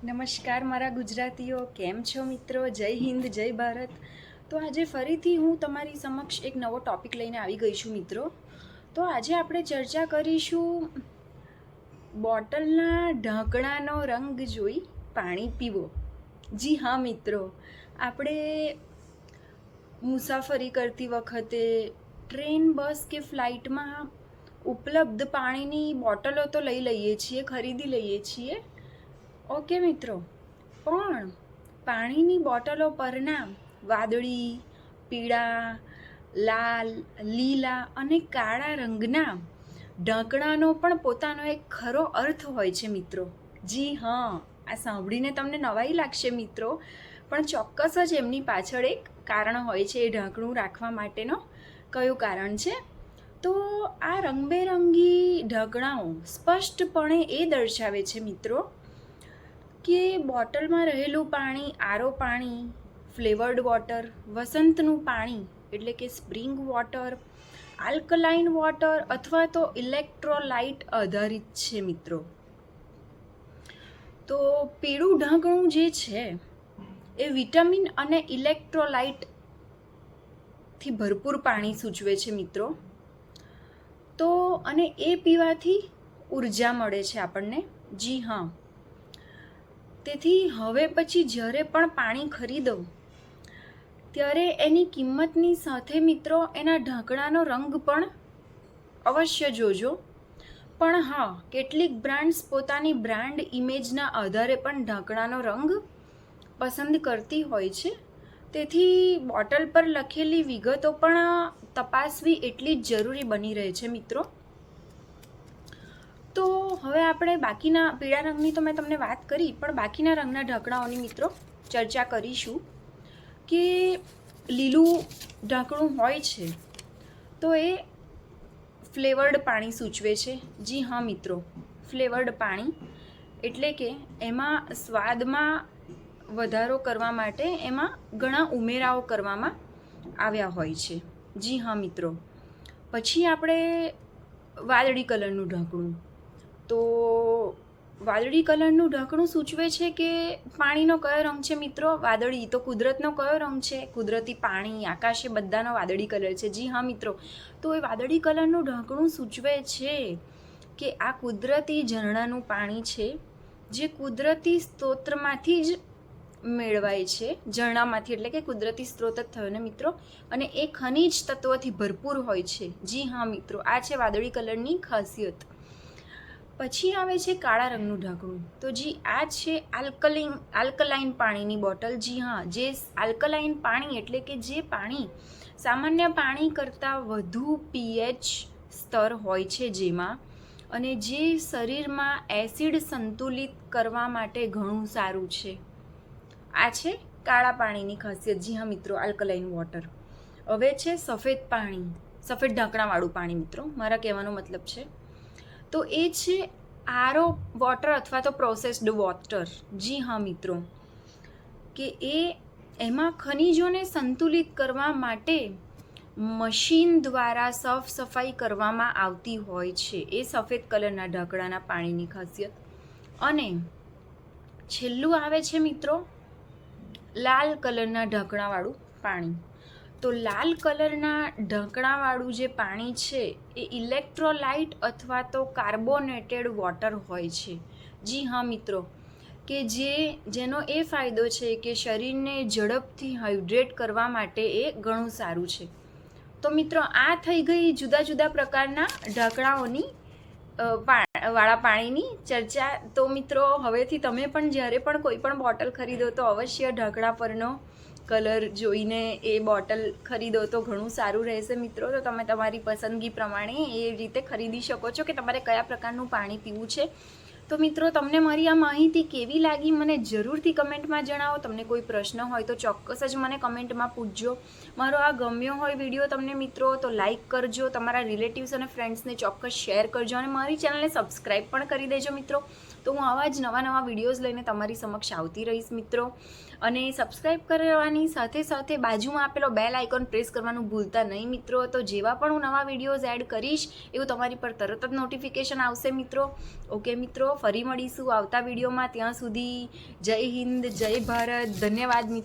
નમસ્કાર મારા ગુજરાતીઓ, કેમ છો મિત્રો? જય હિન્દ, જય ભારત. તો આજે ફરીથી હું તમારી સમક્ષ એક નવો ટૉપિક લઈને આવી ગઈ છું મિત્રો. તો આજે આપણે ચર્ચા કરીશું બોટલના ઢાંકણાનો રંગ જોઈ પાણી પીવો. જી હા મિત્રો, આપણે મુસાફરી કરતી વખતે ટ્રેન, બસ કે ફ્લાઇટમાં ઉપલબ્ધ પાણીની બોટલો તો લઈ લઈએ છીએ, ખરીદી લઈએ છીએ. ઓકે મિત્રો, પણ પાણીની બોટલો પરના વાદળી, પીળા, લાલ, લીલા અને કાળા રંગના ઢાંકણાનો પણ પોતાનો એક ખરો અર્થ હોય છે મિત્રો. જી હા, આ સાંભળીને તમને નવાઈ લાગશે મિત્રો, પણ ચોક્કસ જ એમની પાછળ એક કારણ હોય છે એ ઢાંકણું રાખવા માટેનો. કયું કારણ છે? તો આ રંગબેરંગી ઢાંકણાઓ સ્પષ્ટપણે એ દર્શાવે છે મિત્રો કે બોટલમાં રહેલું પાણી આરો પાણી, ફ્લેવર્ડ વોટર, વસંતનું પાણી એટલે કે સ્પ્રિંગ વોટર, આલ્કલાઇન વોટર અથવા તો ઇલેક્ટ્રોલાઇટ આધારિત છે મિત્રો. તો પીળું ઢાંકણું જે છે એ વિટામિન અને ઇલેક્ટ્રોલાઇટથી ભરપૂર પાણી સૂચવે છે મિત્રો. તો અને એ પીવાથી ઉર્જા મળે છે આપણને. જી હા, તેથી હવે પછી જ્યારે પણ પાણી ખરીદો ત્યારે એની કિંમતની સાથે મિત્રો એના ઢાંકણાનો રંગ પણ અવશ્ય જોજો. પણ હા, કેટલીક બ્રાન્ડ્સ પોતાની બ્રાન્ડ ઇમેજના આધારે પણ ઢાંકણાનો રંગ પસંદ કરતી હોય છે. તેથી બોટલ પર લખેલી વિગતો પણ તપાસવી એટલી જ જરૂરી બની રહે છે મિત્રો. તો હવે આપણે બાકીના પીળા રંગની તો મેં તમને વાત કરી, પણ બાકીના રંગના ઢાંકણાઓની મિત્રો ચર્ચા કરીશું. કે લીલું ઢાંકણું હોય છે તો એ ફ્લેવર્ડ પાણી સૂચવે છે. જી હા મિત્રો, ફ્લેવર્ડ પાણી એટલે કે એમાં સ્વાદમાં વધારો કરવા માટે એમાં ઘણા ઉમેરાઓ કરવામાં આવ્યા હોય છે. જી હા મિત્રો, પછી આપણે વાદળી કલરનું ઢાંકણું. તો વાદળી કલરનું ઢાંકણું સૂચવે છે કે પાણીનો કયો રંગ છે મિત્રો? વાદળી. તો કુદરતનો કયો રંગ છે? કુદરતી પાણી, આકાશ, એ બધાનો વાદળી કલર છે. જી હા મિત્રો, તો એ વાદળી કલરનું ઢાંકણું સૂચવે છે કે આ કુદરતી ઝરણાનું પાણી છે, જે કુદરતી સ્ત્રોતમાંથી જ મેળવાય છે. ઝરણામાંથી એટલે કે કુદરતી સ્ત્રોત જ થયો ને મિત્રો, અને એ ખનિજ તત્વોથી ભરપૂર હોય છે. જી હા મિત્રો, આ છે વાદળી કલરની ખાસિયત. પછી આવે છે કાળા રંગનું ઢાંકણું. તો જી આ છે આલ્કલાઇન પાણીની બોટલ. જી હા, જે આલ્કલાઇન પાણી એટલે કે જે પાણી સામાન્ય પાણી કરતાં વધુ પીએચ સ્તર હોય છે જેમાં, અને જે શરીરમાં એસિડ સંતુલિત કરવા માટે ઘણું સારું છે. આ છે કાળા પાણીની ખાસિયત. જી હા મિત્રો, આલ્કલાઇન વોટર. હવે છે સફેદ પાણી, સફેદ ઢાંકણાવાળું પાણી મિત્રો, મારા કહેવાનો મતલબ છે. તો એ છે આરો વોટર અથવા તો પ્રોસેસ્ડ વોટર. જી હા મિત્રો, કે એમાં ખનિજોને સંતુલિત કરવા માટે મશીન દ્વારા સાફ સફાઈ કરવામાં આવતી હોય છે. એ સફેદ કલરના ઢાંકણાના પાણીની ખાસિયત. અને છેલ્લું આવે છે મિત્રો લાલ કલરના ઢાંકણાવાળું પાણી. તો લાલ કલરના ઢાંકણાવાળું જે પાણી છે એ ઇલેક્ટ્રોલાઇટ અથવા તો કાર્બોનેટેડ વોટર હોય છે. જી હા મિત્રો, કે જેનો એ ફાયદો છે કે શરીરને ઝડપથી હાઇડ્રેટ કરવા માટે એ ઘણું સારું છે. તો મિત્રો, આ થઈ ગઈ જુદા જુદા પ્રકારના ઢાંકણાઓની વાળા પાણીની ચર્ચા. તો મિત્રો, હવેથી તમે પણ જ્યારે પણ કોઈ પણ બોટલ ખરીદો તો અવશ્ય ઢાંકણા પરનો કલર જોઈને એ બોટલ ખરીદો તો ઘણું સારું રહેશે મિત્રો. તો તમે તમારી પસંદગી પ્રમાણે એ રીતે ખરીદી શકો છો કે તમારે કયા પ્રકારનું પાણી પીવું છે. તો મિત્રો, તમને મારી આ માહિતી કેવી લાગી મને જરૂરથી કમેન્ટમાં જણાવો. તમને કોઈ પ્રશ્ન હોય તો ચોક્કસ જ મને કમેન્ટમાં પૂછજો. મારો આ ગમ્યો હોય વિડીયો તમને મિત્રો તો લાઇક કરજો, તમારા રિલેટિવ્સ અને ફ્રેન્ડ્સને ચોક્કસ શેર કરજો, અને મારી ચેનલને સબસ્ક્રાઈબ પણ કરી દેજો મિત્રો. તો હું આવા જ નવા વિડીયોઝ લઈને તમારી સમક્ષ આવતી રહીશ મિત્રો. અને સબસ્ક્રાઈબ કરવાની સાથે સાથે બાજુમાં આપેલો બેલ આઇકોન પ્રેસ કરવાનું ભૂલતા નહીં મિત્રો. તો જેવા પણ હું નવા વિડીયોઝ એડ કરીશ એવું તમારી પર તરત જ નોટિફિકેશન આવશે મિત્રો. ઓકે મિત્રો, ફરી મળીશું આવતા વિડીયોમાં. ત્યાં સુધી જય હિન્દ, જય ભારત, ધન્યવાદ મિત્રો.